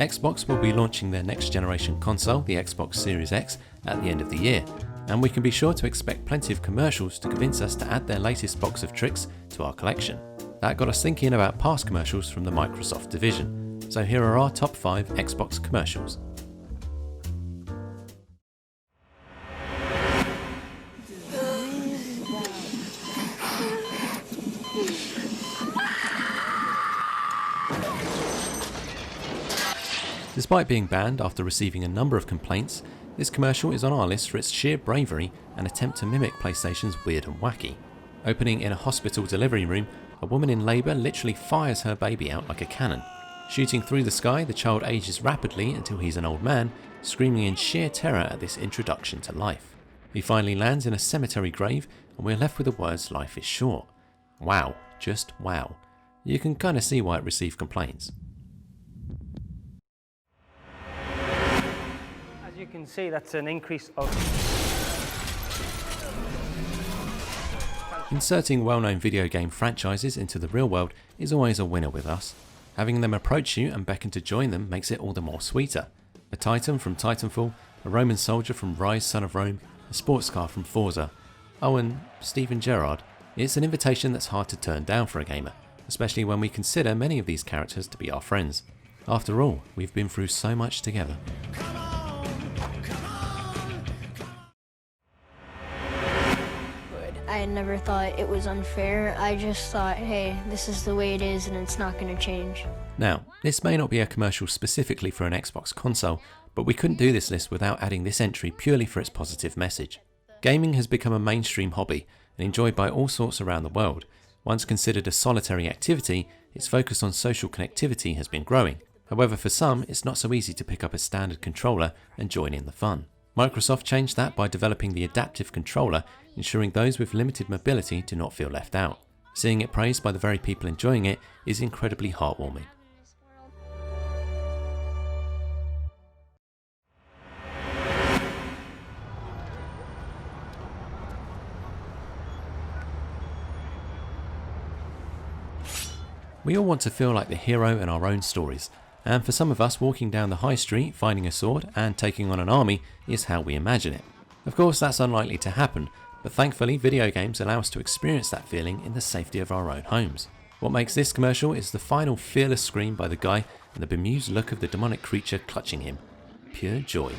Xbox will be launching their next generation console, the Xbox Series X, at the end of the year, and we can be sure to expect plenty of commercials to convince us to add their latest box of tricks to our collection. That got us thinking about past commercials from the Microsoft division. So here are our top 5 Xbox commercials. Despite being banned after receiving a number of complaints, this commercial is on our list for its sheer bravery and attempt to mimic PlayStation's Weird and Wacky. Opening in a hospital delivery room, a woman in labour literally fires her baby out like a cannon. Shooting through the sky, the child ages rapidly until he's an old man, screaming in sheer terror at this introduction to life. He finally lands in a cemetery grave, and we're left with the words "life is short." Wow, just wow. You can kinda see why it received complaints. As you can see, that's an increase of... Inserting well-known video game franchises into the real world is always a winner with us. Having them approach you and beckon to join them makes it all the more sweeter. A Titan from Titanfall, a Roman soldier from Rise Son of Rome, a sports car from Forza. Oh, and Steven Gerrard. It's an invitation that's hard to turn down for a gamer, especially when we consider many of these characters to be our friends. After all, we've been through so much together. I never thought it was unfair. I just thought, hey, this is the way it is and it's not going to change. Now, this may not be a commercial specifically for an Xbox console, but we couldn't do this list without adding this entry purely for its positive message. Gaming has become a mainstream hobby and enjoyed by all sorts around the world. Once considered a solitary activity, its focus on social connectivity has been growing. However, for some, it's not so easy to pick up a standard controller and join in the fun. Microsoft changed that by developing the adaptive controller, ensuring those with limited mobility do not feel left out. Seeing it praised by the very people enjoying it is incredibly heartwarming. We all want to feel like the hero in our own stories, and for some of us, walking down the high street, finding a sword and taking on an army is how we imagine it. Of course, that's unlikely to happen, but thankfully video games allow us to experience that feeling in the safety of our own homes. What makes this commercial is the final fearless scream by the guy and the bemused look of the demonic creature clutching him. Pure joy.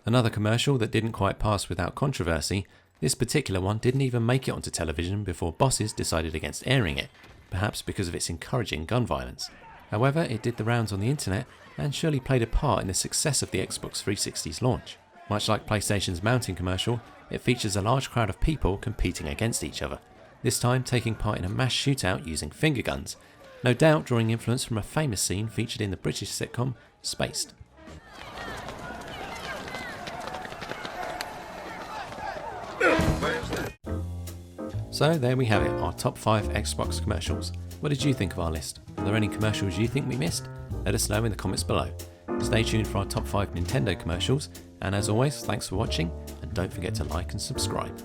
Another commercial that didn't quite pass without controversy, this particular one didn't even make it onto television before bosses decided against airing it, perhaps because of its encouraging gun violence. However, it did the rounds on the internet and surely played a part in the success of the Xbox 360's launch. Much like PlayStation's mounting commercial, it features a large crowd of people competing against each other, this time taking part in a mass shootout using finger guns, no doubt drawing influence from a famous scene featured in the British sitcom Spaced. So there we have it, our top 5 Xbox commercials. What did you think of our list? Are there any commercials you think we missed? Let us know in the comments below. Stay tuned for our top 5 Nintendo commercials, and as always, thanks for watching, and don't forget to like and subscribe.